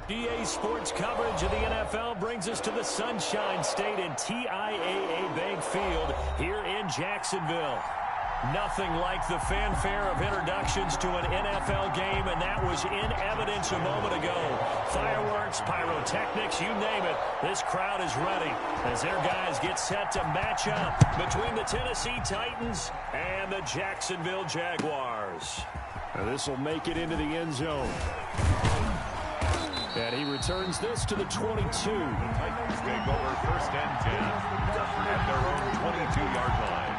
EA Sports coverage of the NFL brings us to the Sunshine State and TIAA Bank Field here in Jacksonville. Nothing like the fanfare of introductions to an NFL game, and that was in evidence a moment ago. Fireworks, pyrotechnics, you name it. This crowd is ready as their guys get set to match up between the Tennessee Titans and the Jacksonville Jaguars. This will make it into the end zone. And he returns this to the 22. The Titans take over 1st and 10 at their own 22-yard line.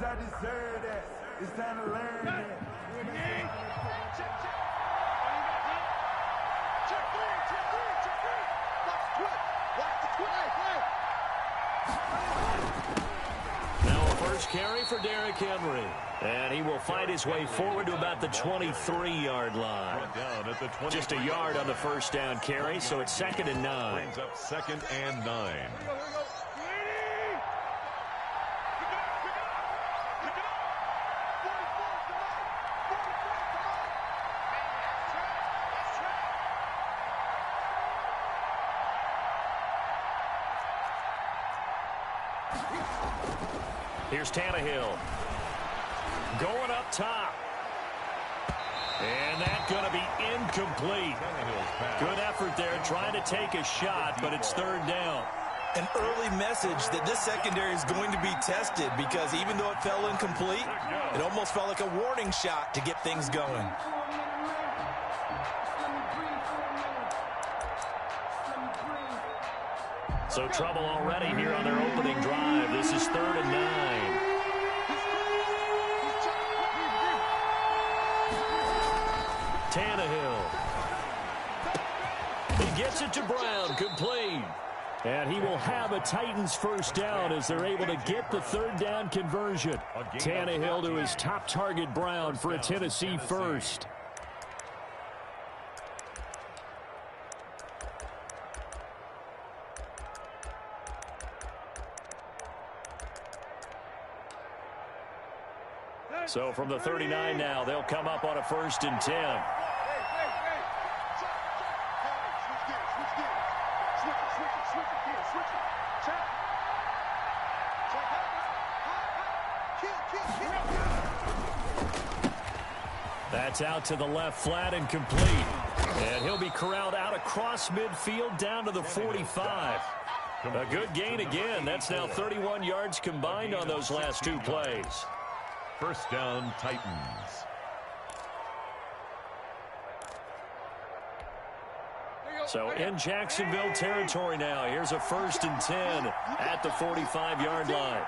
I deserve that. It's time to learn that. Now a first carry for Derrick Henry. And he will fight his way forward to about the 23-yard line. Just a yard on the first down carry, so it's 2nd and 9. Brings up 2nd and 9. Here's Tannehill. Going up top. And that's going to be incomplete. Good effort there trying to take a shot, but it's 3rd down. An early message that this secondary is going to be tested because even though it fell incomplete, it almost felt like a warning shot to get things going. So trouble already here on their opening drive. This is 3rd and 9. Tannehill. He gets it to Brown, complete. And he will have a Titans first down as they're able to get the 3rd down conversion. Tannehill to his top target, Brown, for a Tennessee first. So from the 39 now, they'll come up on a 1st and 10. That's out to the left, flat and complete. And he'll be corralled out across midfield down to the 45. A good gain again. That's now 31 yards combined on those last 2 plays. 1st down, Titans. So in Jacksonville territory now. Here's a 1st and 10 at the 45-yard line.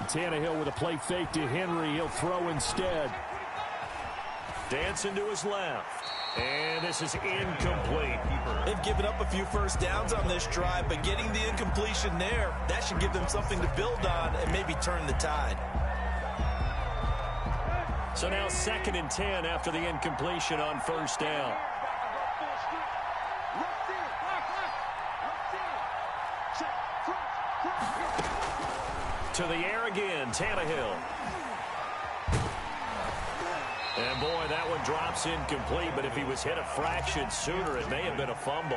Tannehill with a play fake to Henry. He'll throw instead. Dancing to his left. And this is incomplete. They've given up a few first downs on this drive, but getting the incompletion there, that should give them something to build on and maybe turn the tide. So now 2nd and 10 after the incompletion on 1st down. To the air again, Tannehill. And boy, that one drops incomplete, but if he was hit a fraction sooner, it may have been a fumble.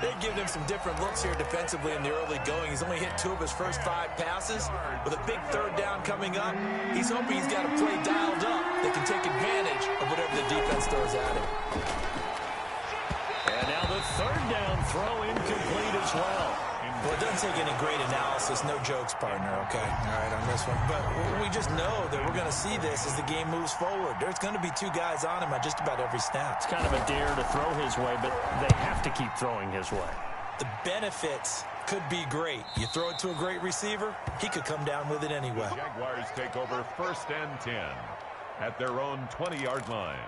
They've given him some different looks here defensively in the early going. He's only hit 2 of his first 5 passes. With a big 3rd down coming up, he's hoping he's got a play dialed up that can take advantage of whatever the defense throws at him. And now the 3rd down throw incomplete as well. Well, it doesn't take any great analysis. No jokes, partner, okay? All right, on this one. But we just know that we're going to see this as the game moves forward. There's going to be 2 guys on him on just about every snap. It's kind of a dare to throw his way, but they have to keep throwing his way. The benefits could be great. You throw it to a great receiver, he could come down with it anyway. Jaguars take over 1st and 10 at their own 20-yard line.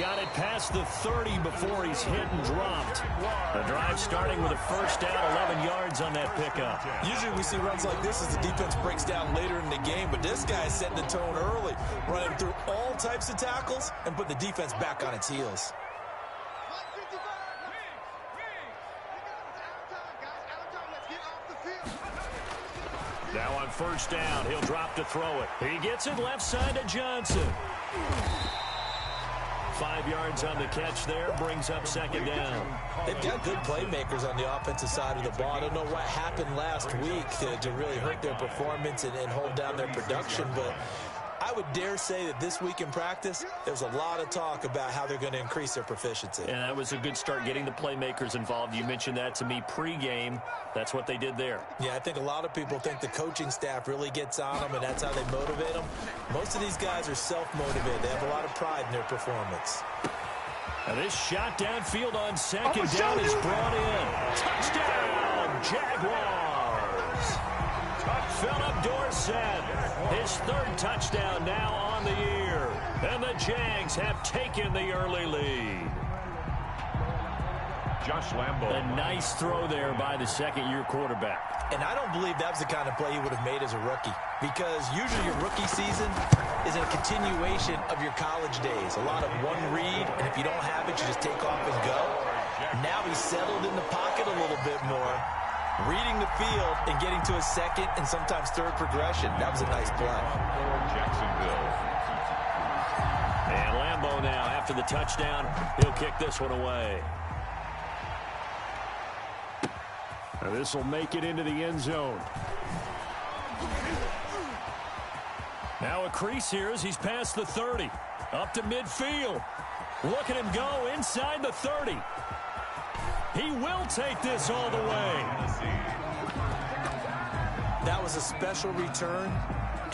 got it past the 30 before he's hit and dropped. The drive starting with a first down, 11 yards on that pickup. Usually we see runs like this as the defense breaks down later in the game, but this guy is setting the tone early, running through all types of tackles and put the defense back on its heels. Now on first down, he'll drop to throw it. He gets it left side to Johnson. 5 yards on the catch there, brings up second down. They've got good playmakers on the offensive side of the ball. I don't know what happened last week to really hurt their performance and hold down their production, but I would dare say that this week in practice, there's a lot of talk about how they're going to increase their proficiency. And that was a good start, getting the playmakers involved. You mentioned that to me pregame. That's what they did there. Yeah, I think a lot of people think the coaching staff really gets on them, and that's how they motivate them. Most of these guys are self-motivated. They have a lot of pride in their performance. Now this shot downfield on second down is brought in. Touchdown, Jaguars! Philip Dorsett, his third touchdown now on the year. And the Jags have taken the early lead. Josh Lambo. A nice throw there by the second-year quarterback. And I don't believe that was the kind of play he would have made as a rookie, because usually your rookie season is a continuation of your college days. A lot of one read, and if you don't have it, you just take off and go. Now he's settled in the pocket a little bit more, reading the field and getting to a second and sometimes third progression. That was a nice play. Jacksonville. And Lambo now, after the touchdown, he'll kick this one away. Now this will make it into the end zone. Now a crease here as he's past the 30. Up to midfield. Look at him go inside the 30. He will take this all the way. That was a special return,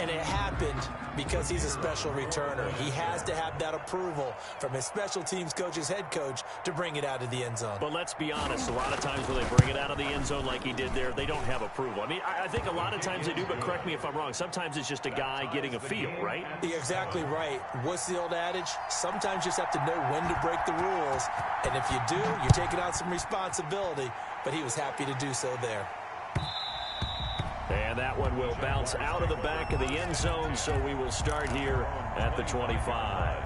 and it happened because he's a special returner. He has to have that approval from his special teams coach's head coach to bring it out of the end zone. But let's be honest, a lot of times when they bring it out of the end zone like he did there, they don't have approval. I mean, I think a lot of times they do, but correct me if I'm wrong. Sometimes it's just a guy getting a feel, right? You're exactly right. What's the old adage? Sometimes you just have to know when to break the rules, and if you do, you're taking out some responsibility, but he was happy to do so there. And that one will bounce out of the back of the end zone, so we will start here at the 25.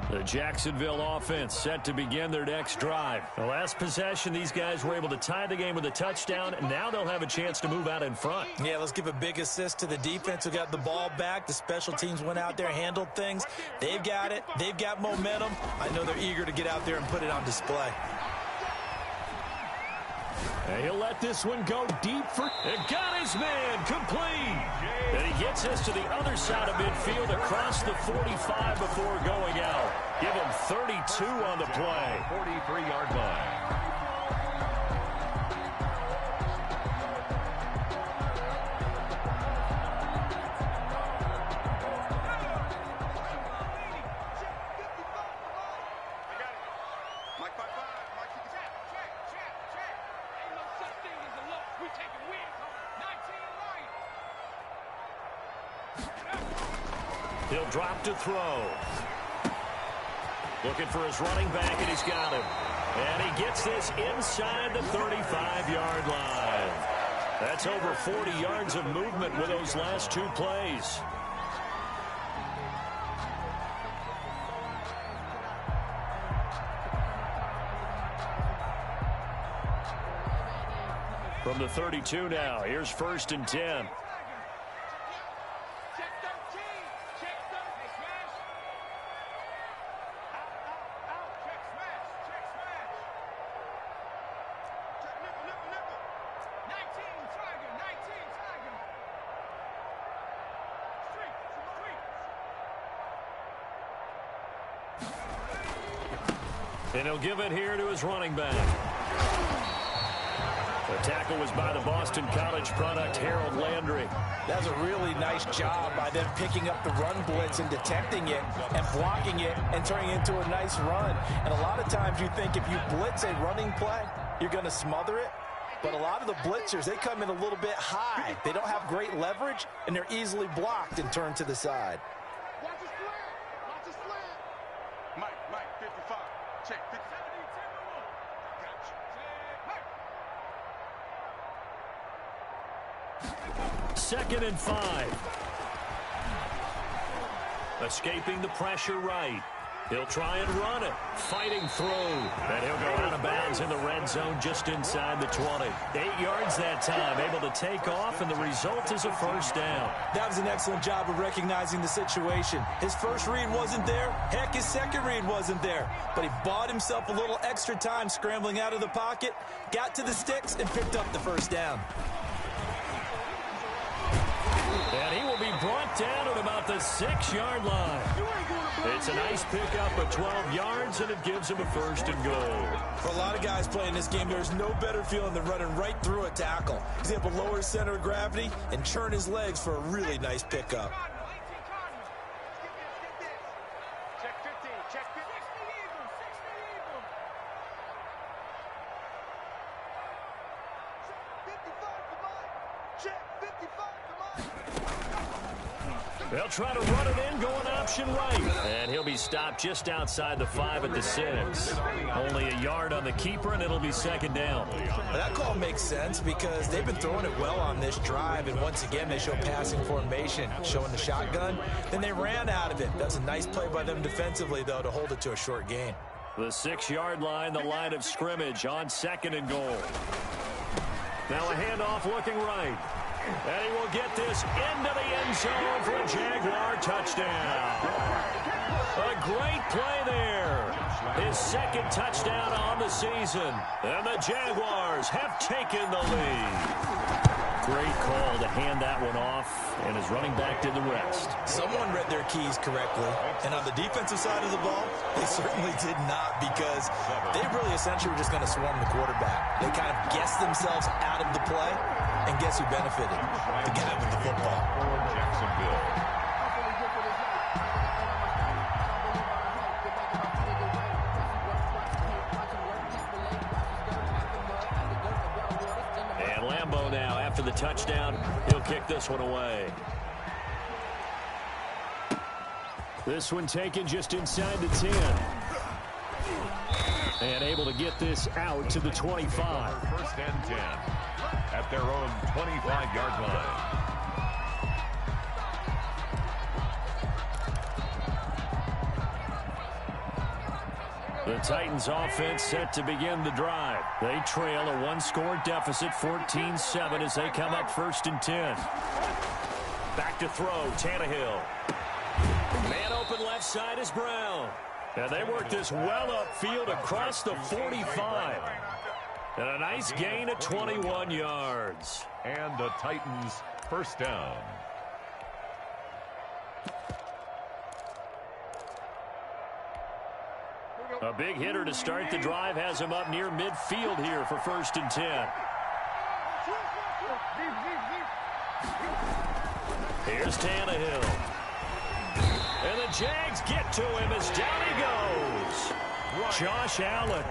The Jacksonville offense set to begin their next drive. The last possession, these guys were able to tie the game with a touchdown, and now they'll have a chance to move out in front. Yeah, let's give a big assist to the defense who got the ball back. The special teams went out there, handled things. They've got it. They've got momentum. I know they're eager to get out there and put it on display. And he'll let this one go deep for... It got his man complete. And he gets us to the other side of midfield across the 45 before going out. Give him 32 on the play. 43-yard line. He'll drop to throw. Looking for his running back, and he's got him. And he gets this inside the 35-yard line. That's over 40 yards of movement with those last two plays. From the 32 now, here's 1st and 10. And he'll give it here to his running back. The tackle was by the Boston College product, Harold Landry. That's a really nice job by them picking up the run blitz and detecting it and blocking it and turning it into a nice run. And a lot of times you think if you blitz a running play, you're going to smother it. But a lot of the blitzers, they come in a little bit high. They don't have great leverage, and they're easily blocked and turned to the side. Watch the slant. Watch the slant. Mike, 55. Check. 70, Second and 5. Escaping the pressure right. He'll try and run it. Fighting through. And he'll go out of bounds in the red zone just inside the 20. 8 yards that time. Able to take off, and the result is a first down. That was an excellent job of recognizing the situation. His first read wasn't there. Heck, his second read wasn't there. But he bought himself a little extra time scrambling out of the pocket, got to the sticks, and picked up the first down. And he will be brought down at about the 6-yard line. It's a nice pickup of 12 yards, and it gives him a first and goal. For a lot of guys playing this game, there's no better feeling than running right through a tackle. He's able to lower his center of gravity and churn his legs for a really nice pickup. Check 15. Check 15. 55 to Mike. Check 55 to Mike. They'll try to run it in, going option right. And he'll be stopped just outside the 5 at the 6. Only a yard on the keeper, and it'll be second down. That call makes sense because they've been throwing it well on this drive, and once again they show passing formation, showing the shotgun. Then they ran out of it. That's a nice play by them defensively, though, to hold it to a short gain. The 6-yard line, the line of scrimmage on second and goal. Now a handoff looking right. And he will get this into the end zone for a Jaguar touchdown. A great play there. His second touchdown on the season. And the Jaguars have taken the lead. Great call to hand that one off, and his running back did the rest. Someone read their keys correctly, and on the defensive side of the ball, they certainly did not, because they really essentially were just going to swarm the quarterback. They kind of guessed themselves out of the play, and guess who benefited? The guy with the football. Jacksonville. Now, after the touchdown, he'll kick this one away. This one taken just inside the 10. And able to get this out to the 25. First and 10 at their own 25-yard line. The Titans offense set to begin the drive. They trail a one-score deficit, 14-7, as they come up first and 10. Back to throw, Tannehill. Man open left side is Brown. And they work this well upfield across the 45. And a nice gain of 21 yards. And the Titans first down. A big hitter to start the drive has him up near midfield here for first and 10. Here's Tannehill. And the Jags get to him as down he goes. Josh Allen.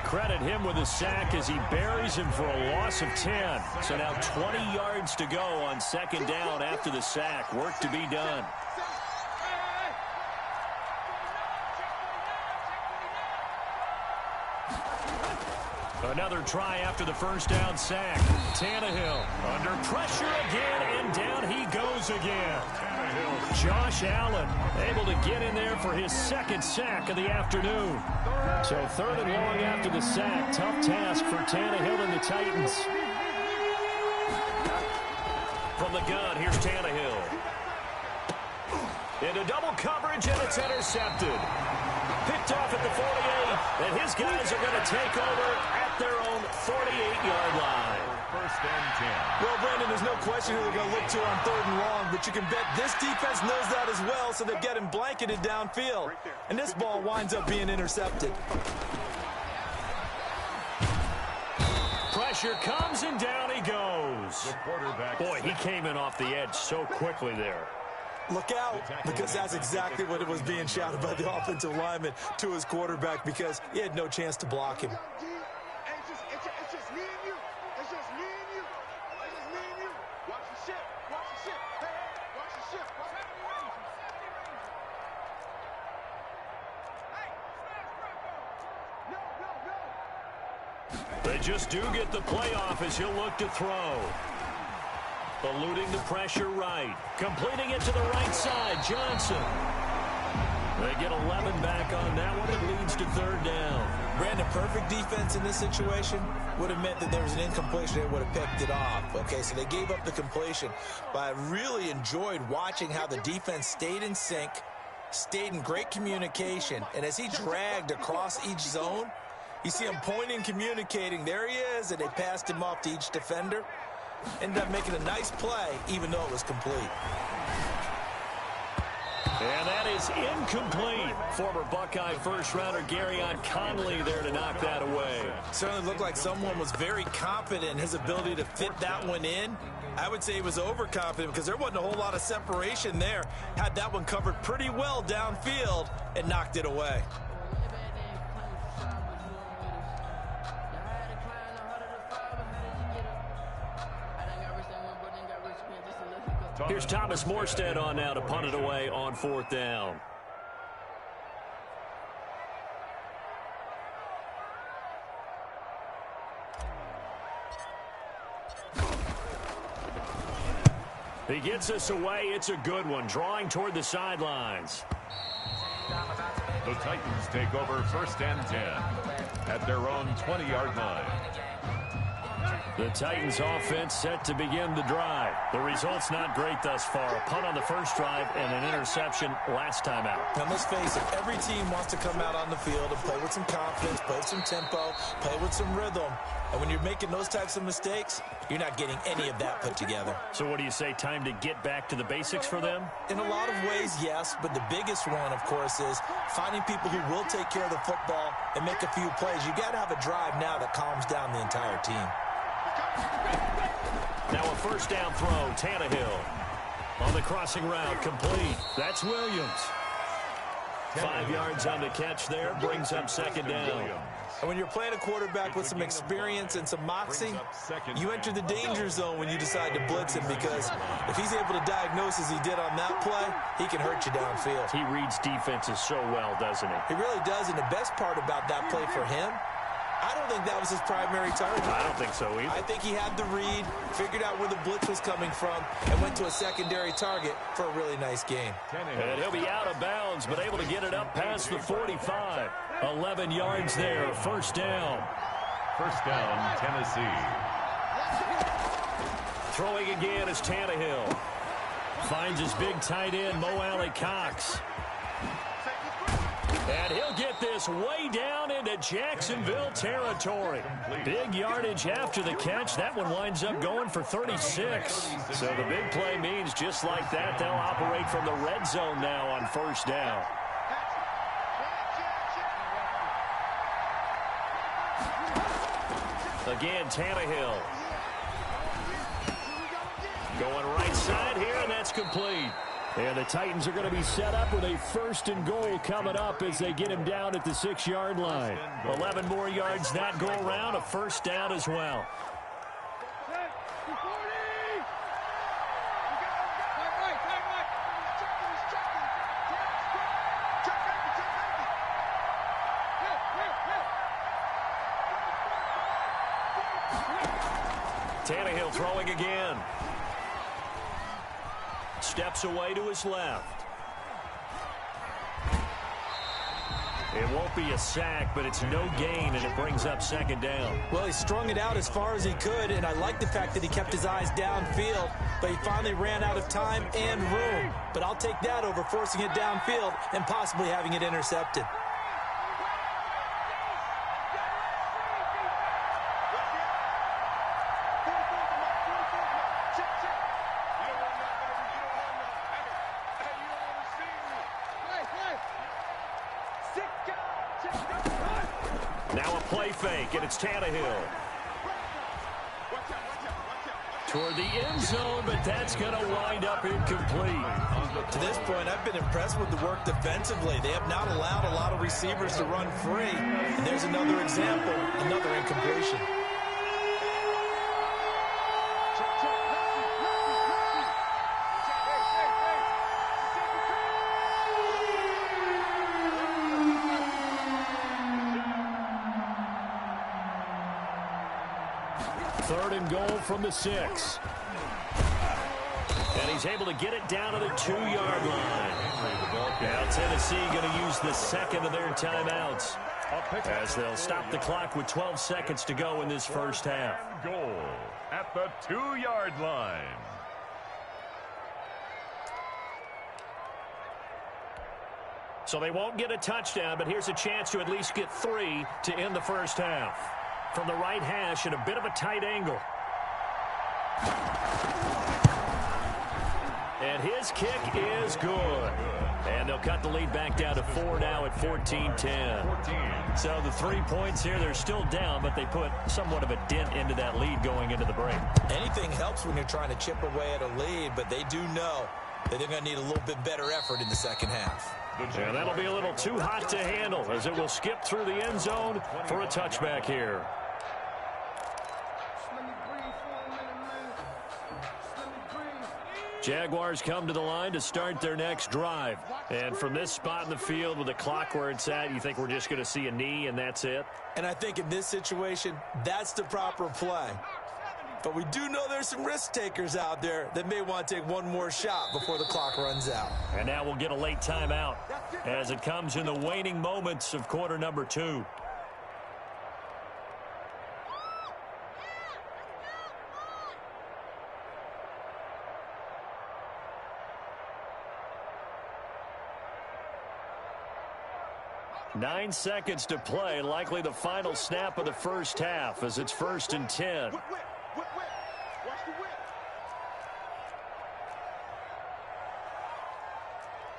Credit him with a sack as he buries him for a loss of 10. So now 20 yards to go on second down after the sack. Work to be done. Another try after the first down sack. Tannehill under pressure again, and down he goes again. Josh Allen able to get in there for his second sack of the afternoon. So third and long after the sack. Tough task for Tannehill and the Titans. From the gun, here's Tannehill. Into double coverage, and it's intercepted. Picked off at the 48, and his guys are going to take over at their own 48-yard line. First and 10. Well, Brandon, there's no question who they're going to look to on third and long, but you can bet this defense knows that as well, so they're getting blanketed downfield. And this ball winds up being intercepted. Pressure Pressure comes, and down he goes. The quarterback. Boy, he came in off the edge so quickly there. Look out, because that's exactly what it was being shouted by the offensive lineman to his quarterback, because he had no chance to block him. It's just me and you. It's just me and you. It's just me and you. Watch the ship. Watch the ship. Hey, watch the ship. Watch the They just do get the playoff as he'll look to throw. Eluding the pressure right. Completing it to the right side. Johnson. They get 11 back on that one. It leads to third down. Brandon, perfect defense in this situation would have meant that there was an incompletion. They would have picked it off. Okay, so they gave up the completion. But I really enjoyed watching how the defense stayed in sync, stayed in great communication. And as he dragged across each zone, you see him pointing, communicating. There he is, and they passed him off to each defender. Ended up making a nice play, even though it was complete. And that is incomplete. Former Buckeye first-rounder Garyon Conley there to knock that away. Certainly looked like someone was very confident in his ability to fit that one in. I would say he was overconfident because there wasn't a whole lot of separation there. Had that one covered pretty well downfield and knocked it away. Here's Thomas Morstead on now to punt it away on fourth down. He gets us away. It's a good one. Drawing toward the sidelines. The Titans take over first and 10 at their own 20-yard line. The Titans offense set to begin the drive. The result's not great thus far. A punt on the first drive and an interception last time out. Now let's face it, every team wants to come out on the field and play with some confidence, play with some tempo, play with some rhythm. And when you're making those types of mistakes, you're not getting any of that put together. So what do you say, time to get back to the basics for them? In a lot of ways, yes, but the biggest one, of course, is finding people who will take care of the football and make a few plays. You got to have a drive now that calms down the entire team. Now a first down throw, Tannehill. On the crossing route, complete. That's Williams. 5 yards on the catch there, brings up second down. And when you're playing a quarterback with some experience and some moxie, you enter the danger zone when you decide to blitz him, because if he's able to diagnose as he did on that play, he can hurt you downfield. He reads defenses so well, doesn't he? He really does, and the best part about that play for him, I don't think that was his primary target. I don't think so either. I think he had the read, figured out where the blitz was coming from, and went to a secondary target for a really nice game. And he'll be out of bounds, but able to get it up past the 45. 11 yards there, first down. First down, Tennessee. Throwing again is Tannehill. Finds his big tight end, Mo Alley Cox. And he'll get this way down into Jacksonville territory. Big yardage after the catch. That one winds up going for 36. So the big play means just like that, they'll operate from the red zone now on first down. Again, Tannehill. Going right side here, and that's complete. And the Titans are going to be set up with a first and goal coming up as they get him down at the 6-yard line. 11 more yards that go around, a first down as well. Tannehill throwing again. Steps away to his left. It won't be a sack, but it's no gain, and it brings up second down. Well, he strung it out as far as he could, and I like the fact that he kept his eyes downfield, but he finally ran out of time and room. But I'll take that over forcing it downfield and possibly having it intercepted. Now a play fake, and it's Tannehill. toward the end zone, but that's going to wind up incomplete. To this point, I've been impressed with the work defensively. They have not allowed a lot of receivers to run free. And there's another example, another incompletion. Third and goal from the 6. And he's able to get it down to the 2-yard line. Now Tennessee going to use the second of their timeouts as they'll stop the clock with 12 seconds to go in this first half. Goal at the 2-yard line. So they won't get a touchdown, but here's a chance to at least get 3 to end the first half. From the right hash at a bit of a tight angle. And his kick is good. And they'll cut the lead back down to 4 now at 14-10. So the 3 points here, they're still down, but they put somewhat of a dent into that lead going into the break. Anything helps when you're trying to chip away at a lead, but they do know that they're going to need a little bit better effort in the second half. And that'll be a little too hot to handle as it will skip through the end zone for a touchback here. Jaguars come to the line to start their next drive. And from this spot in the field with the clock where it's at, you think we're just going to see a knee and that's it? And I think in this situation, that's the proper play. But we do know there's some risk takers out there that may want to take one more shot before the clock runs out. And now we'll get a late timeout as it comes in the waning moments of quarter number 2. Nine seconds to play, likely the final snap of the first half as it's 1st and 10. Watch the whip.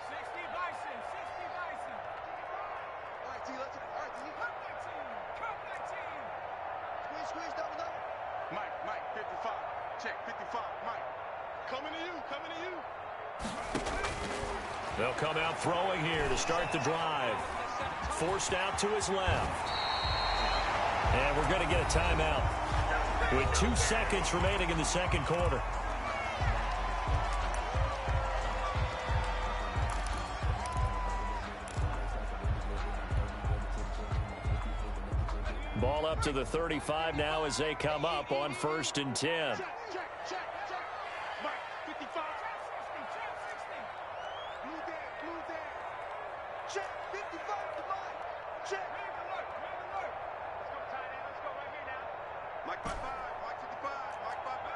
60 Bison. All right, T, let's Cut that team. Squeeze, double. Mike, 55. Check, 55. Mike, coming to you. They'll come out throwing here to start the drive. Forced out to his left. And we're going to get a timeout with 2 seconds remaining in the second quarter. Ball up to the 35 now as they come up on 1st and 10. Check. Mike, 55. Blue down. Check, 55 to Mike. Check. Let's go, tight end. Let's go right here now. Mike by 5. Mike 55. Mike by 5.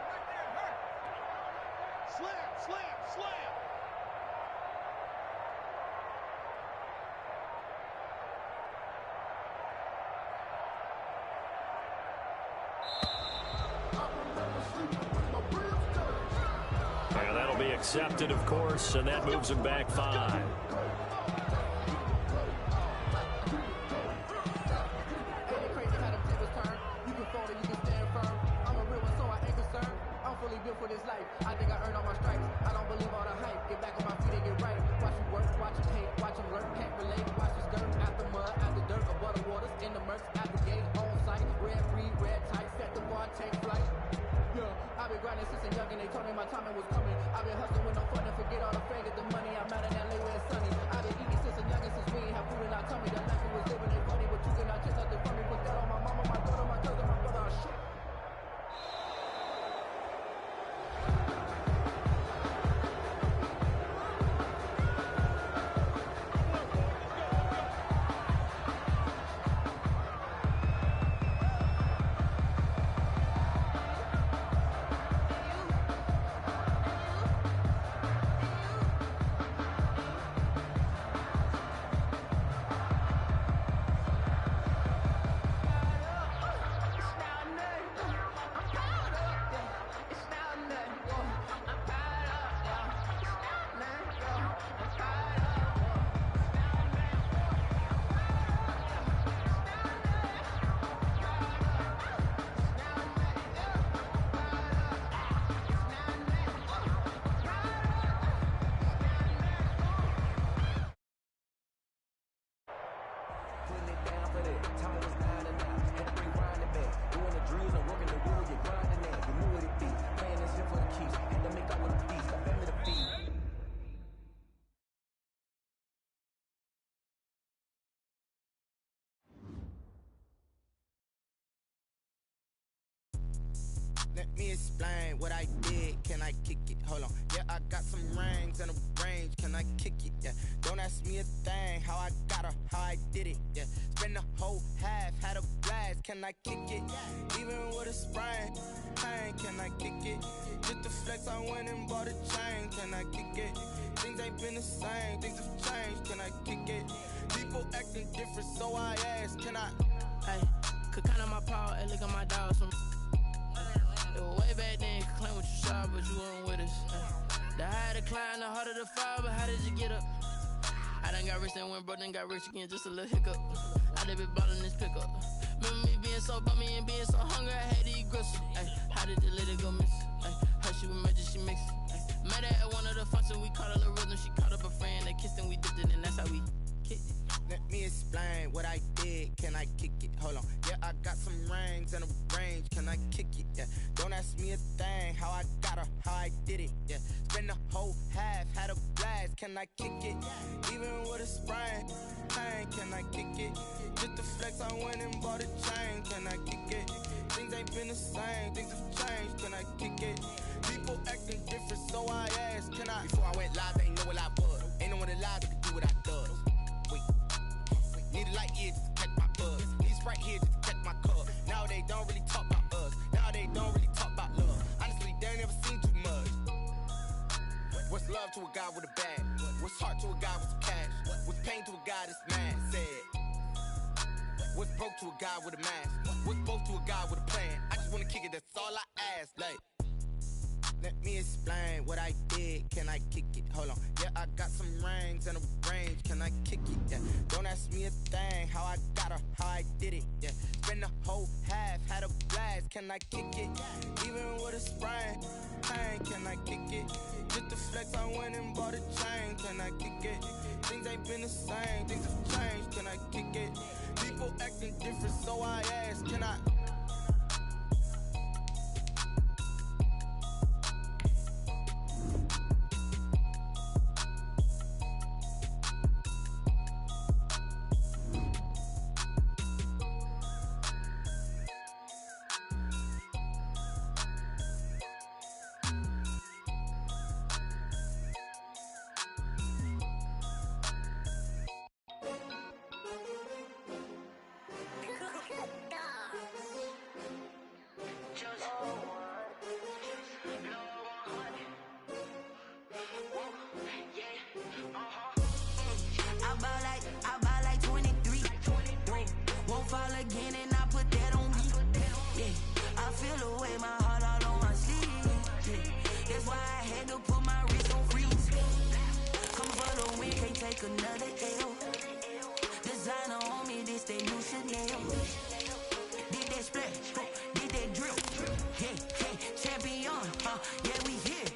Right there. Hurt. Slam. And that'll be accepted, of course, and that moves him back 5. Built for this life. I think I earned all my stripes. I don't believe all the hype. Get back on my feet and get right. Watch you work, watch you hate, watch them lurk, can't relate. Watch the skirt, out the mud, out the dirt, above the waters, in the murks, out the gate, on site. Red free, red tight, set the bar, take flight. Yeah, I've been grinding since a young and they told me my timing was coming. I've been hustling with no fun and forget all the fame, get the money. I'm out in LA where it's sunny. I've been eating since a young and since we ain't have food in our tummy. That life we was living ain't funny, but you cannot take nothing from me. Put that on my mama, my daughter, my cousin, my brother, shit. down for that. Time was 9 and 9. Had to bring grinding back. Doing the drills and working the wheel, you grinding that. You knew what it be. Playing this here for the keys. Had to make out with the feast. I bet me the feed. Let me explain what I did. Can I kick it? Hold on. Yeah, I got some rings and a range. Can I kick it? Yeah. Don't ask me a thing. How I got her, how I did it. Yeah. Spend the whole half, had a blast. Can I kick it? Even with a sprain. Pain, can I kick it? Just the flex, I went and bought a chain. Can I kick it? Things ain't been the same. Things have changed. Can I kick it? People acting different, so I ask. Can I? Hey, could count on my power and look at my dogs from. It was way back then, could claim what you saw, but you weren't with us. The higher the climb, the harder the fall, but how did you get up? I done got rich and went broke, then got rich again, just a little hiccup. I done been ballin' this pickup. Remember me being so bummy and being so hungry, I had to eat gristle. Ay, how did the lady go miss? Ay, her she was magic, she mixed. Met her at one of the functions, we caught a little rhythm, she caught up a friend, they kissed and we dipped it, and that's how we kicked it. Let me explain what I did. Can I kick it? Hold on. Yeah, I got some rings and a range. Can I kick it? Yeah. Don't ask me a thing. How I got her, how I did it. Yeah. Spend the whole half, had a blast. Can I kick it? Even with a sprain. Pain, can I kick it? Just the flex, I went and bought a chain. Can I kick it? Things ain't been the same. Things have changed. Can I kick it? People acting different, so I asked. Can I? Before I went live, they ain't know what I was. Ain't no one alive that could do what I does. Need a light here just to catch my buzz. Need Sprite here just to catch my cup. Now they don't really talk about us. Now they don't really talk about love. Honestly, they ain't never seen too much. What's love to a guy with a bag? What's heart to a guy with some cash? What's pain to a guy that's mad? Said. What's broke to a guy with a mask? What's both to a guy with a plan? I just wanna kick it, that's all I ask. Like, let me explain what I did. Can I kick it? Hold on. Yeah, I got some rings and a range. Can I kick it? Yeah. Don't ask me a thing. How I got her, how I did it. Yeah. Spend the whole half, had a blast. Can I kick it? Even with a sprain. Pain, can I kick it? Just the flex, I went and bought a chain. Can I kick it? Things ain't been the same. Things have changed. Can I kick it? People acting different, so I ask. Can I? I buy like 23. Won't fall again and I put that on me. Yeah, I feel the way my heart all on my sleeve. Yeah, that's why I had to put my wrist on freeze. Come for the win, can't take another L. Designer on me, this they new Chanel. Did that splash, did that drill. Yeah, champion, yeah, we here.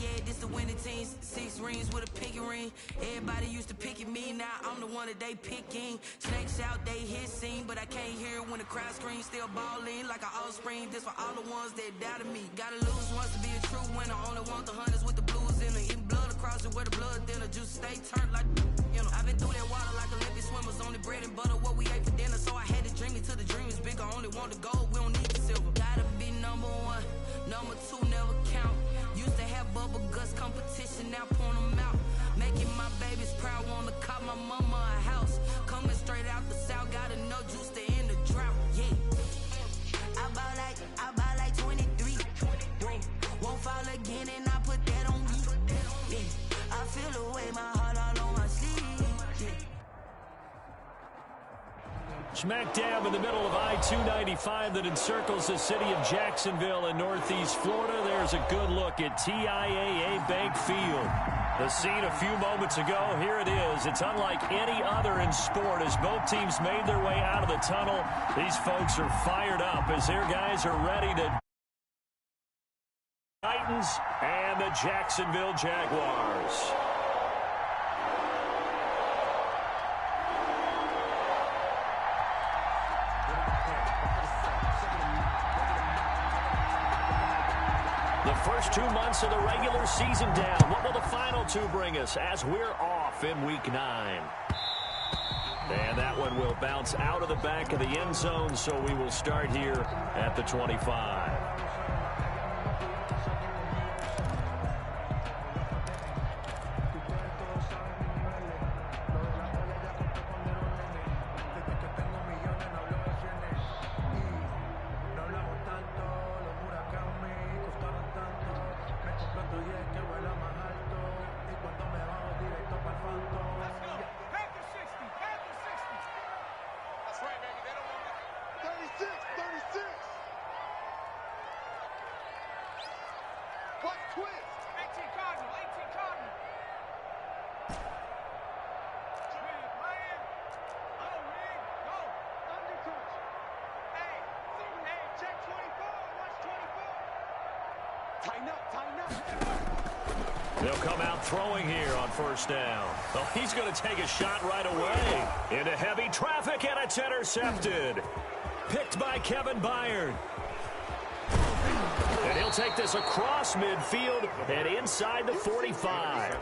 Yeah, this the winning team. 6 rings with a pinky ring. Everybody used to pick at me, now I'm the one that they picking. Snakes out, they hit scene, but I can't hear it when the crowd screams. Still balling like an offspring. This for all the ones that doubted me. Gotta lose once to be a true winner. Only want the hunters with the blues in it. Eating blood across it where the blood thinner. Juice stay turned like, you know. I've been through that water like Olympic swimmers. Only bread and butter, what we ate for dinner. So I had to dream it till the dream is big. I only want the gold, we don't need the silver. Gotta be number 1, number 2 never count. Used to have bubble guts competition, now point them out. Making my babies proud, wanna cop my mama a house. Coming straight out the south, gotta know juice to end the drought. Yeah, I buy like 23. Won't fall again and I put that on me. Yeah, I feel the way my heart all on my sleeve. Yeah. Smack dab in the middle of I-295 that encircles the city of Jacksonville in northeast Florida. There's a good look at TIAA Bank Field. The scene a few moments ago, here it is. It's unlike any other in sport as both teams made their way out of the tunnel. These folks are fired up as their guys are ready to Titans and the Jacksonville Jaguars. The first 2 months of the regular season down. What will the final 2 bring us as we're off in Week 9? And that one will bounce out of the back of the end zone, so we will start here at the 25. They'll come out throwing here on first down. Oh, he's going to take a shot right away into heavy traffic, and it's intercepted. Picked by Kevin Byard. And he'll take this across midfield and inside the 45.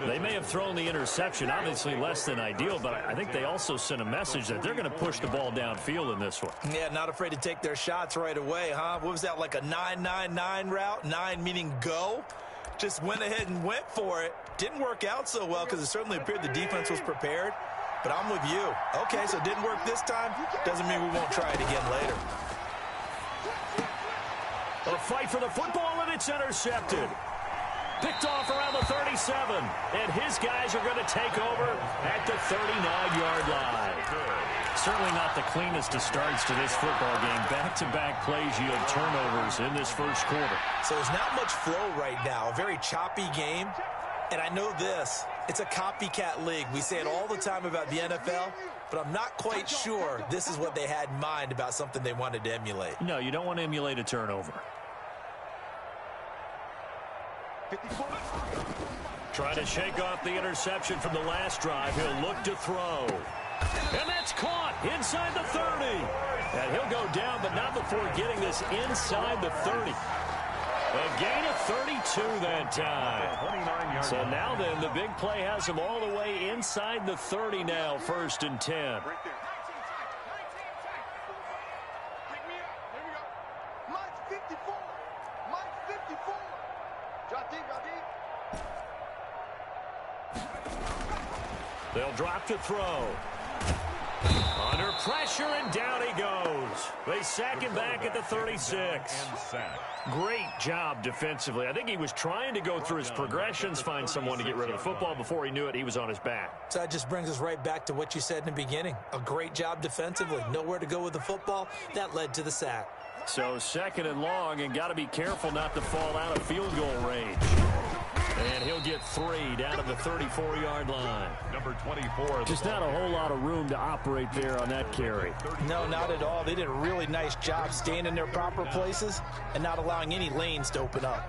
They may have thrown the interception, obviously less than ideal, but I think they also sent a message that they're going to push the ball downfield in this one. Yeah, not afraid to take their shots right away, huh? What was that, like a 9-9-9 route? 9 meaning go? Just went ahead and went for it. Didn't work out so well because it certainly appeared the defense was prepared. But I'm with you. Okay, so it didn't work this time. Doesn't mean we won't try it again later. A fight for the football, and it's intercepted. Picked off around the 37. And his guys are going to take over at the 39-yard line. Certainly not the cleanest of starts to this football game. Back-to-back plays yield turnovers in this first quarter. So there's not much flow right now. A very choppy game. And I know this. It's a copycat league. We say it all the time about the NFL, but I'm not quite sure this is what they had in mind about something they wanted to emulate. No, you don't want to emulate a turnover. Trying to shake off the interception from the last drive. He'll look to throw. And that's caught inside the 30. And he'll go down, but not before getting this inside the 30. A gain of 32 that time. So now then, the big play has him all the way inside the 30 now, 1st and 10. Right there. Mike's 54. Mike's 54. Drop deep, drop deep. They'll drop to throw. Under pressure, and down he goes. They sack him back at the 36. Great job defensively. I think he was trying to go through his progressions, find someone to get rid of the football. Before he knew it, he was on his back. So that just brings us right back to what you said in the beginning. A great job defensively. Nowhere to go with the football. That led to the sack. So 2nd and long, and got to be careful not to fall out of field goal range. And he'll get 3 down to the 34-yard line. Number 24. Just not a whole lot of room to operate there on that carry. No, not at all. They did a really nice job staying in their proper places and not allowing any lanes to open up.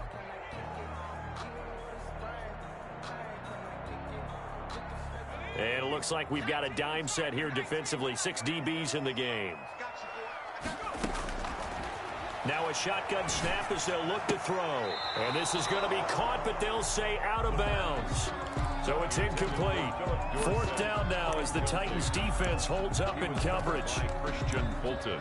And it looks like we've got a dime set here defensively. 6 DBs in the game. Now a shotgun snap as they'll look to throw. And this is going to be caught, but they'll say out of bounds. So it's incomplete. 4th down now as the Titans defense holds up in coverage. Christian Fulton.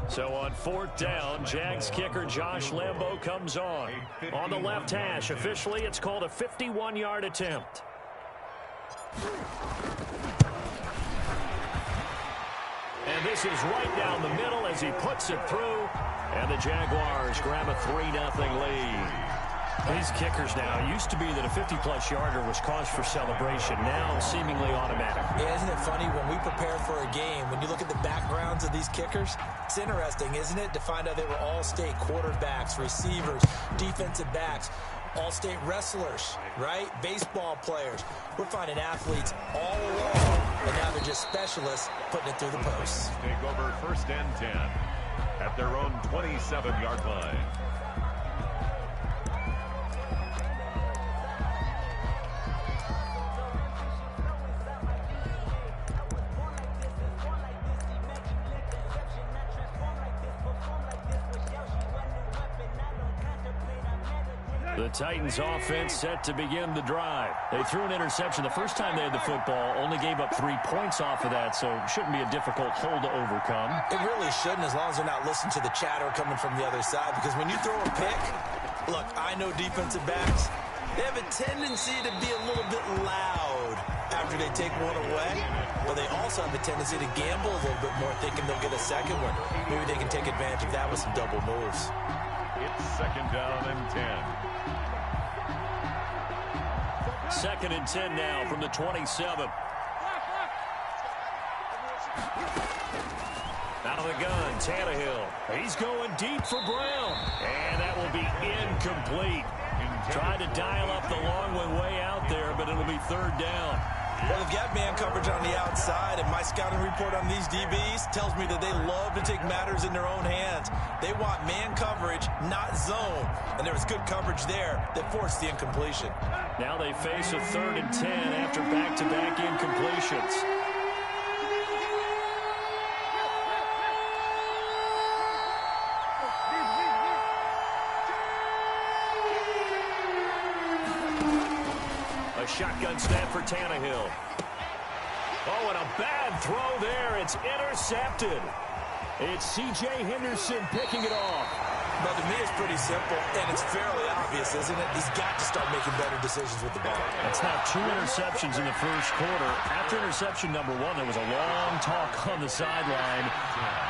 So on 4th down, Jags kicker Josh Lambo comes on. On the left hash, officially it's called a 51-yard attempt. And this is right down the middle as he puts it through. And the Jaguars grab a 3-0 lead. These kickers now, used to be that a 50-plus yarder was cause for celebration, now seemingly automatic. Yeah, isn't it funny when we prepare for a game, when you look at the backgrounds of these kickers, it's interesting, isn't it, to find out they were all-state quarterbacks, receivers, defensive backs, all-state wrestlers, right? Baseball players. We're finding athletes all along, and now they're just specialists putting it through the posts. Take over 1st and 10 at their own 27-yard line. The Titans offense set to begin the drive. They threw an interception the first time they had the football, only gave up 3 points off of that, so it shouldn't be a difficult hole to overcome. It really shouldn't, as long as they're not listening to the chatter coming from the other side, because when you throw a pick, look, I know defensive backs, they have a tendency to be a little bit loud after they take one away, but they also have a tendency to gamble a little bit more, thinking they'll get a second one. Maybe they can take advantage of that with some double moves. It's 2nd down and 10. 2nd and 10 now from the 27. Out of the gun, Tannehill. He's going deep for Brown. And that will be incomplete. Tried to dial up the long one way out there, but it'll be 3rd down. Well, they've got man coverage on the outside, and my scouting report on these DBs tells me that they love to take matters in their own hands. They want man coverage, not zone. And there was good coverage there that forced the incompletion. Now they face a 3rd and 10 after back-to-back incompletions. A shotgun snap for Tannehill. Oh, and a bad throw there. It's intercepted. It's C.J. Henderson picking it off. But to me, it's pretty simple, and it's fairly obvious, isn't it? He's got to start making better decisions with the ball. That's now 2 interceptions in the first quarter. After interception number 1, there was a long talk on the sideline,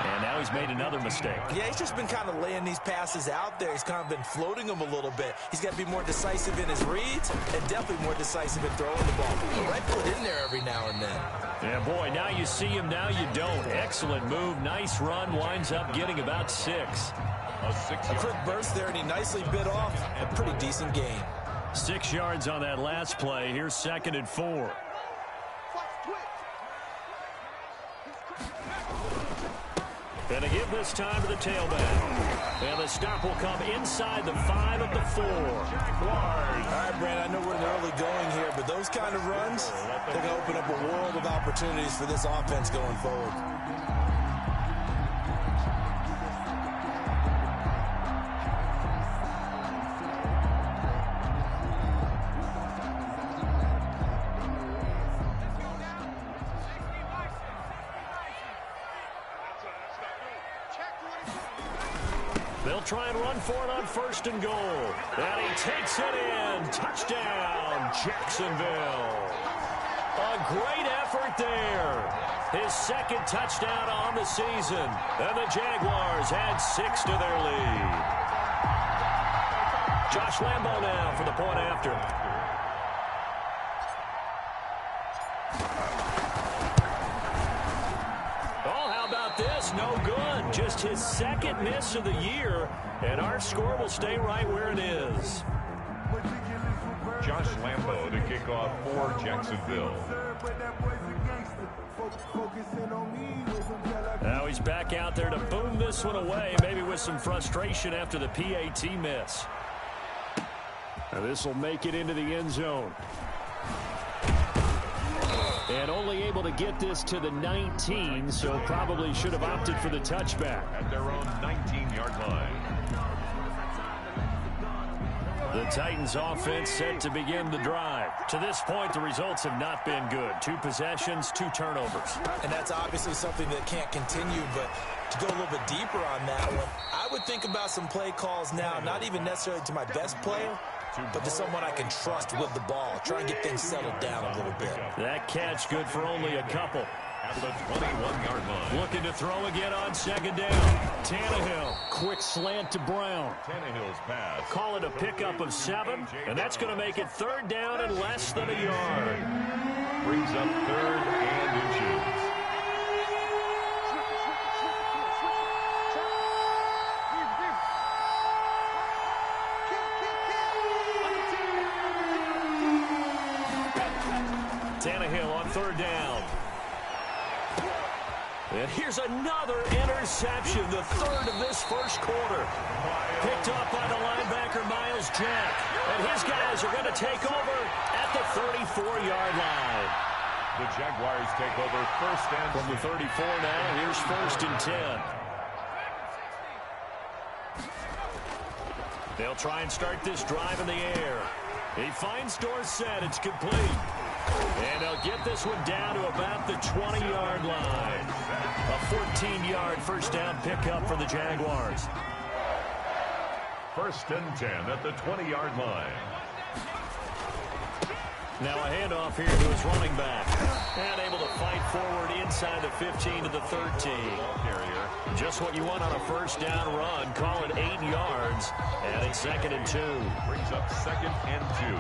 and now he's made another mistake. Yeah, he's just been kind of laying these passes out there. He's kind of been floating them a little bit. He's got to be more decisive in his reads and definitely more decisive in throwing the ball. The right foot in there every now and then. Yeah, boy, now you see him, now you don't. Excellent move, nice run, winds up getting about 6. A quick burst there, and he nicely bit off a pretty decent gain. 6 yards on that last play. Here's 2nd and 4. And to give this time to the tailback. And the stop will come inside the 5 of the 4. All right, Brandon, I know we're in the early going here, but those kind of runs, they're going to open up a world of opportunities for this offense going forward. They'll try and run for it on 1st and goal. And he takes it in. Touchdown, Jacksonville. A great effort there. His 2nd touchdown on the season. And the Jaguars add 6 to their lead. Josh Lambo now for the point after. Oh, how about this? No good. Just his 2nd miss of the year, and our score will stay right where it is. Josh Lambo to kick off for Jacksonville. Now he's back out there to boom this one away, maybe with some frustration after the PAT miss. Now this will make it into the end zone. And only able to get this to the 19, so probably should have opted for the touchback. At their own 19-yard line. The Titans offense set to begin the drive. To this point, the results have not been good. 2 possessions, 2 turnovers. And that's obviously something that can't continue, but to go a little bit deeper on that one, I would think about some play calls now, not even necessarily to my best player, but to someone I can trust with the ball. Try and get things settled down a little bit. That catch good for only a couple. At the 21-yard line. Looking to throw again on 2nd down. Tannehill, quick slant to Brown. Tannehill's pass. Call it a pickup of 7, and that's going to make it 3rd down and less than a yard. Brings up 3rd and inches. Tannehill on 3rd down. And here's another interception, the 3rd of this first quarter. Picked up by the linebacker, Miles Jack. And his guys are going to take over at the 34-yard line. The Jaguars take over 1st and from the 34 now. Here's 1st and 10. They'll try and start this drive in the air. He finds Dorsett. It's complete. And they'll get this one down to about the 20-yard line. A 14-yard first down pickup for the Jaguars. 1st and 10 at the 20-yard line. Now a handoff here to his running back. And able to fight forward inside the 15 to the 13. Carrier. Just what you want on a first down run. Call it 8 yards. And it's 2nd and 2. Brings up 2nd and 2.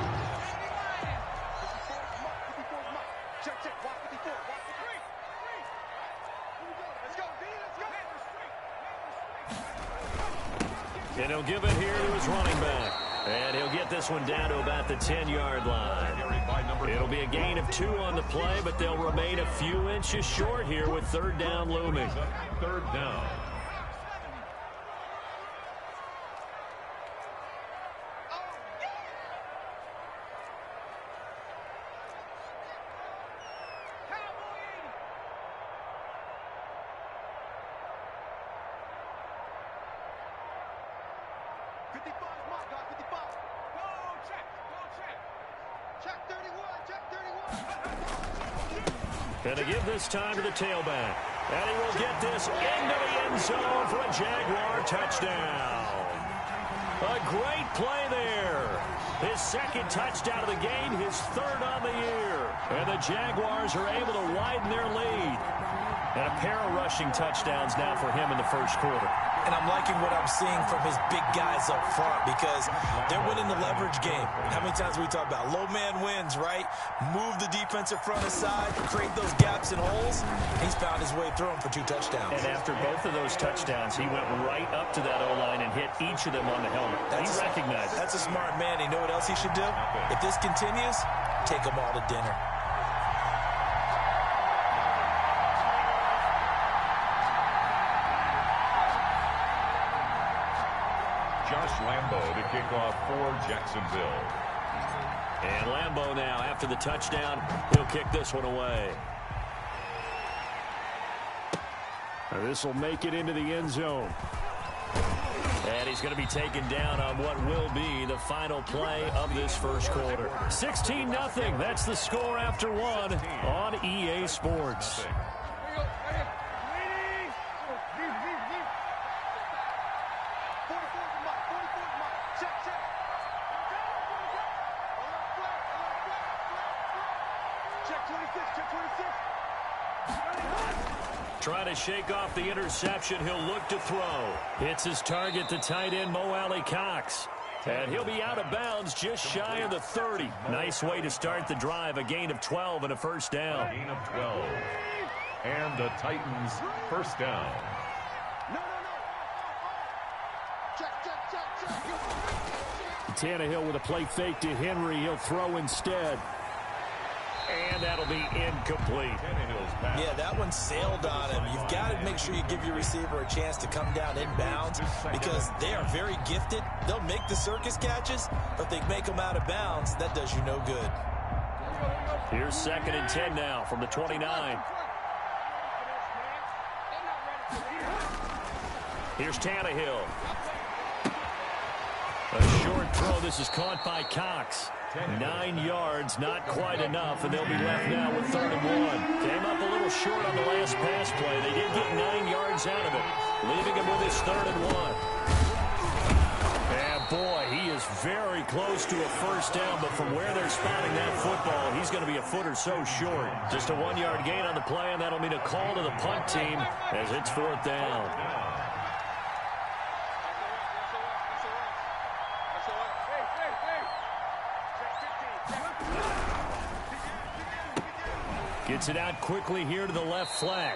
Check, check, walk 54, walk 53. Let's go, D, let's go. And he'll give it here to his running back. And he'll get this one down to about the 10-yard line. It'll be a gain of 2 on the play, but they'll remain a few inches short here with 3rd down looming. 3rd down. And they give this time to the tailback. And he will get this into the end zone for a Jaguar touchdown. A great play there. His 2nd touchdown of the game, his 3rd on the year. And the Jaguars are able to widen their lead. And a pair of rushing touchdowns now for him in the 1st quarter. And I'm liking what I'm seeing from his big guys up front because they're winning the leverage game. How many times we talk about low man wins, right? Move the defensive front aside, create those gaps and holes. He's found his way through them for 2 touchdowns. And after both of those touchdowns, he went right up to that O-line and hit each of them on the helmet. He recognized it. That's a smart man. You know what else he should do? If this continues, take them all to dinner. Josh Lambo to kick off for Jacksonville. And Lambo now, after the touchdown, he'll kick this one away. This will make it into the end zone. And he's going to be taken down on what will be the final play of this 1st quarter. 16-0. That's the score after 1 on EA Sports. Trying to shake off the interception. He'll look to throw. Hits his target, the tight end, Mo Alley-Cox. And he'll be out of bounds just shy of the 30. Nice way to start the drive. A gain of 12 and a first down. A gain of 12. And the Titans first down. Tannehill with a play fake to Henry. He'll throw instead. And that'll be incomplete. Yeah, that one sailed on him. You've got to make sure you give your receiver a chance to come down inbounds because they are very gifted. They'll make the circus catches, but they make them out of bounds. That does you no good. Here's 2nd and 10 now from the 29. Here's Tannehill. A short throw. This is caught by Cox. 9 yards, not quite enough, and they'll be left now with 3rd and 1. Came up a little short on the last pass play. They did get 9 yards out of it, leaving him with his 3rd and 1. And boy, he is very close to a first down, but from where they're spotting that football, he's going to be a foot or so short. Just a 1-yard gain on the play, and that'll mean a call to the punt team as it's 4th down. Gets it out quickly here to the left flat.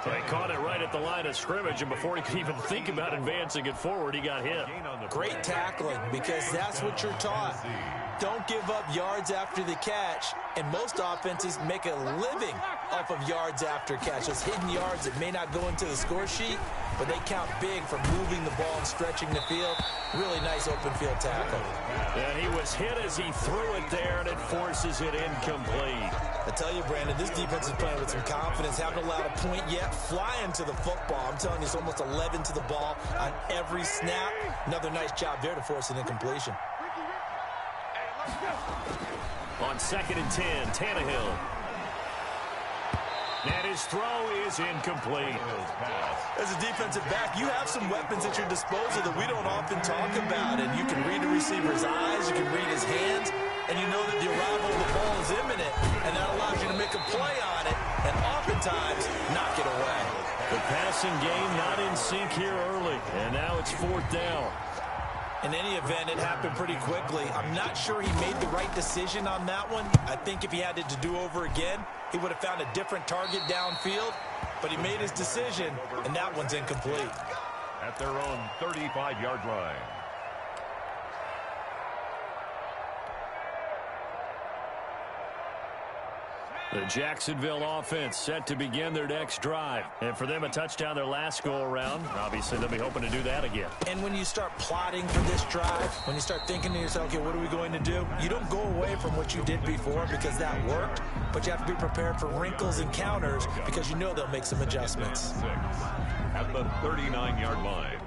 They caught it right at the line of scrimmage, and before he could even think about advancing it forward, he got hit. Great tackling, because that's what you're taught. Don't give up yards after the catch, and most offenses make a living off of yards after catch. Those hidden yards that may not go into the score sheet, but they count big for moving the ball and stretching the field. Really nice open field tackle. And he was hit as he threw it there, and it forces it incomplete. I tell you, Brandon, this defense is playing with some confidence. Haven't allowed a point yet. Flying to the football. I'm telling you, it's almost 11 to the ball on every snap. Another nice job there to force an incompletion. On 2nd and 10, Tannehill. And his throw is incomplete. As a defensive back, you have some weapons at your disposal that we don't often talk about. And you can read the receiver's eyes, you can read his hands, and you know that the arrival of the ball is imminent. And that allows you to make a play on it and oftentimes knock it away. The passing game not in sync here early. And now it's 4th down. In any event, it happened pretty quickly. I'm not sure he made the right decision on that one. I think if he had it to do over again, he would have found a different target downfield. But he made his decision, and that one's incomplete. At their own 35-yard line. The Jacksonville offense set to begin their next drive. And for them, a touchdown their last go-around. Obviously, they'll be hoping to do that again. And when you start plotting for this drive, when you start thinking to yourself, okay, what are we going to do? You don't go away from what you did before because that worked, but you have to be prepared for wrinkles and counters because you know they'll make some adjustments. At the 39-yard line.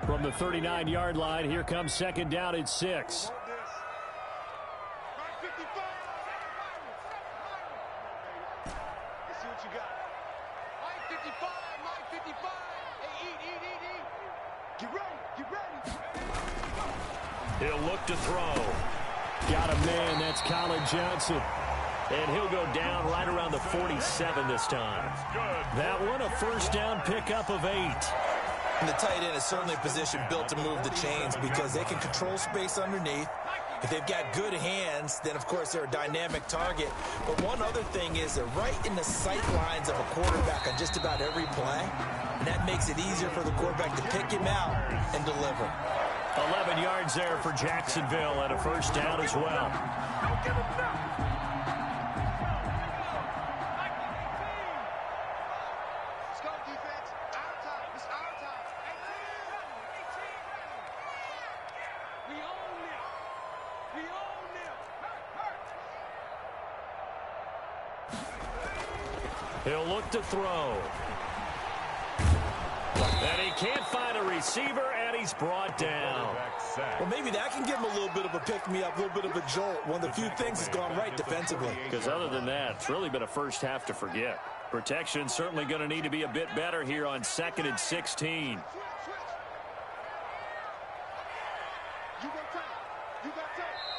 From the 39-yard line, here comes 2nd down and 6. He'll look to throw. Got a man, that's Colin Johnson. And he'll go down right around the 47 this time. That one, a 1st down pickup of 8. And the tight end is certainly a position built to move the chains because they can control space underneath. If they've got good hands, then, of course, they're a dynamic target. But one other thing is they're right in the sight lines of a quarterback on just about every play. And that makes it easier for the quarterback to pick him out and deliver. 11 yards there for Jacksonville and a 1st down as well. Let's go, defense. Our time. It's our time. We own them. We own them. He'll look to throw. And he can't find a receiver, and he's brought down. Well, maybe that can give him a little bit of a pick-me-up, a little bit of a jolt. One of the few things that's gone right defensively. Because other than that, it's really been a first half to forget. Protection certainly going to need to be a bit better here on 2nd and 16.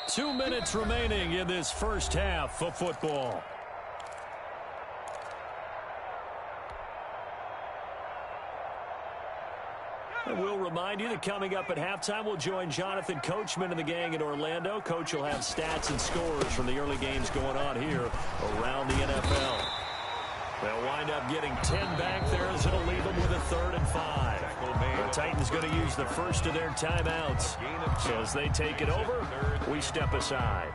2 minutes remaining in this first half of football. And we'll remind you that coming up at halftime, we'll join Jonathan Coachman and the gang in Orlando. Coach will have stats and scores from the early games going on here around the NFL. They'll wind up getting 10 back there as it'll leave them with a 3rd and 5. The Titans going to use the first of their timeouts. So as they take it over, we step aside.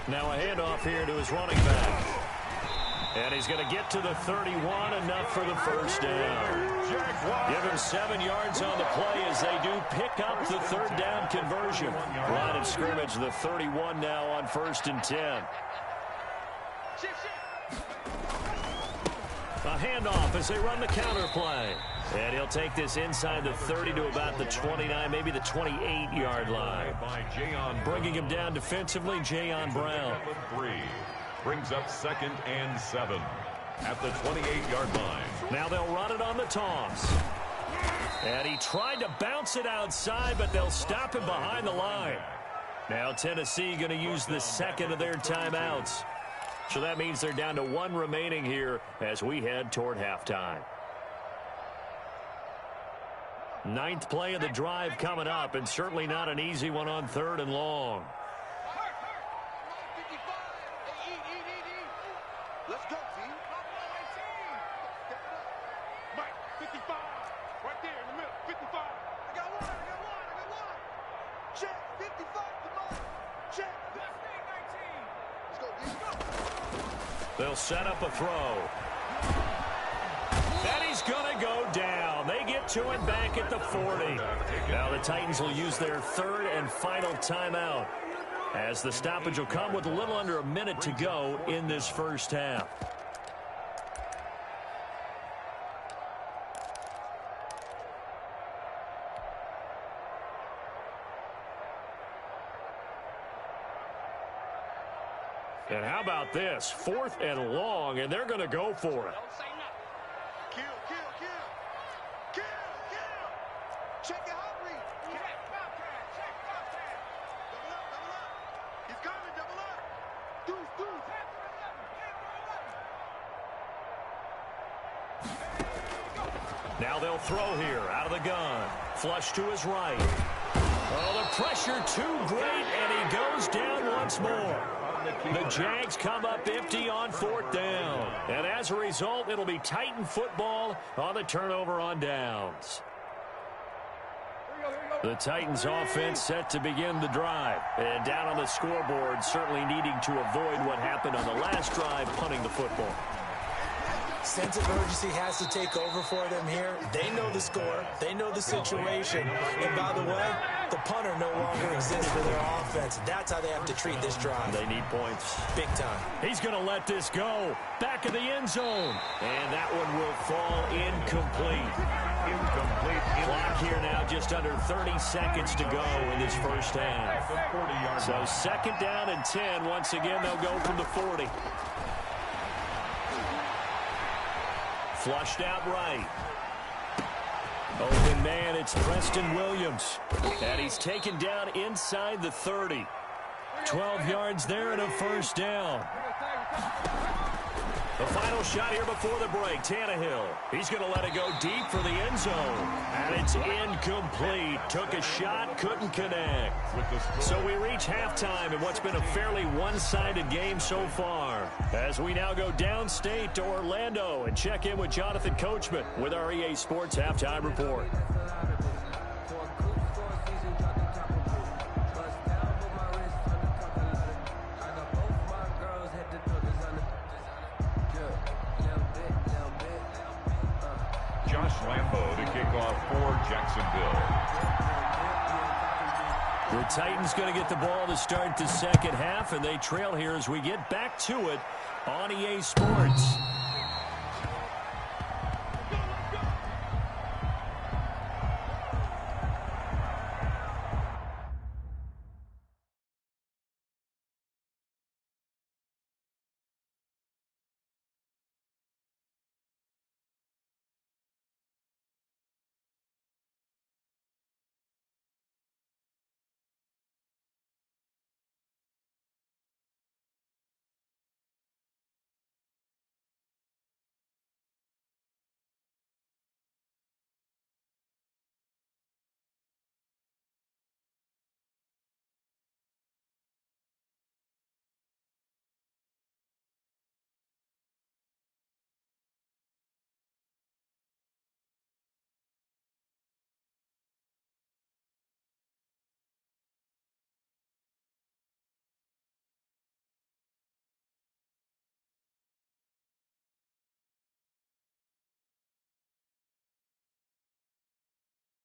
Now a handoff here to his running back. And he's going to get to the 31, enough for the 1st down. Give him 7 yards on the play as they do pick up the 3rd down conversion. Line of scrimmage, the 31 now on 1st and 10. A handoff as they run the counter play. And he'll take this inside the 30 to about the 29, maybe the 28-yard line. Bringing him down defensively, Jayon Brown. 3 brings up 2nd and 7 at the 28-yard line. Now they'll run it on the toss. And he tried to bounce it outside, but they'll stop him behind the line. Now Tennessee going to use the 2nd of their timeouts. So that means they're down to 1 remaining here as we head toward halftime. 9th play of the drive coming up, and certainly not an easy one on 3rd and long. Let's go, team. Mike, 55. Right there in the middle. 55. Check, 55, come on. Check. Let's go, They'll set up a throw. And he's going to go down. They get to it back at the 40. Now the Titans will use their third and final timeout, as the stoppage will come with a little under a minute to go in this first half. And how about this? 4th and long, and they're going to go for it. Kill. Check your hot read. Check, Bobcat. Double up. He's coming, double up. Deuce. Now they'll throw here out of the gun. Flush to his right. Oh, the pressure too great, and he goes down once more. The Jags come up empty on 4th down. And as a result, it'll be Titan football on the turnover on downs. The Titans offense set to begin the drive. And down on the scoreboard, certainly needing to avoid what happened on the last drive, punting the football. Sense of urgency has to take over for them here. They know the score. They know the situation. And by the way, the punter no longer exists for their offense. That's how they have to treat this drive. They need points. Big time. He's going to let this go. Back in the end zone. And that one will fall incomplete. Clock here now just under 30 seconds to go in this first half. So 2nd down and 10. Once again, they'll go from the 40. Flushed out right. Open man, it's Preston Williams. And he's taken down inside the 30. 12 yards there and a first down. The final shot here before the break, Tannehill. He's going to let it go deep for the end zone. And it's incomplete. Took a shot, couldn't connect. So we reach halftime in what's been a fairly one-sided game so far, as we now go downstate to Orlando and check in with Jonathan Coachman with our EA Sports Halftime Report. To kick off for Jacksonville. The Titans going to get the ball to start the second half, and they trail here as we get back to it on EA Sports.